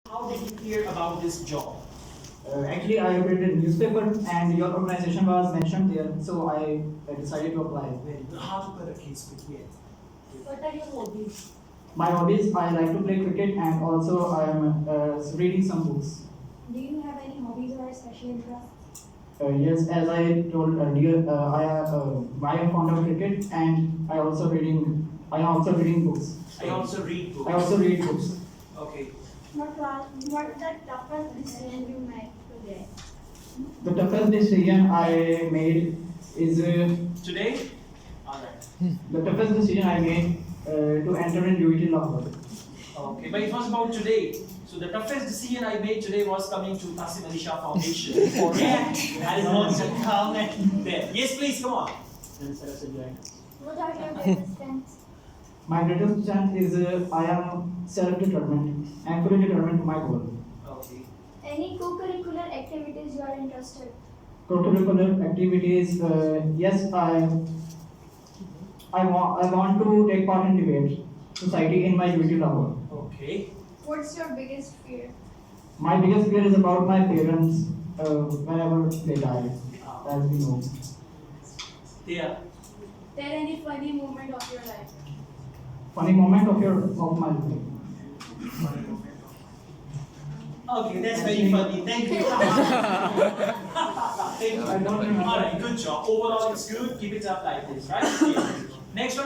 How did you hear about this job? Actually, I read a newspaper and your organization was mentioned there, so I decided to apply. Very good. How to play the kids cricket? What are your hobbies? My hobbies, I like to play cricket and also I am reading some books. Do you have any hobbies or special interests? Yes, as I told earlier, I am fond of cricket and I am also reading books. I also read books. I also read books. Okay. What the toughest decision you made today? The toughest decision I made is Today? Alright. the toughest decision I made to enter in UET Lahore. Okay, but it was about today. So the toughest decision I made today was coming to Qasim Ali Shah Foundation. Yeah, that is what the comment there. Yes, please, come on. What are your greatest strengths? My greatest strength is I am self-determined and fully determined to my goal. Okay. Any co-curricular activities you are interested? Co-curricular activities, yes, I want to take part in debate society in my UET Lahore. Okay. What's your biggest fear? My biggest fear is about my parents whenever they die, as we know. Yeah. Tell any funny moment of your life. Funny moment of my life. Okay, that's very funny. Thank you. Thank you. I don't remember. Alright, good job. Overall, it's good. Keep it up like this, right? Yeah. Next one.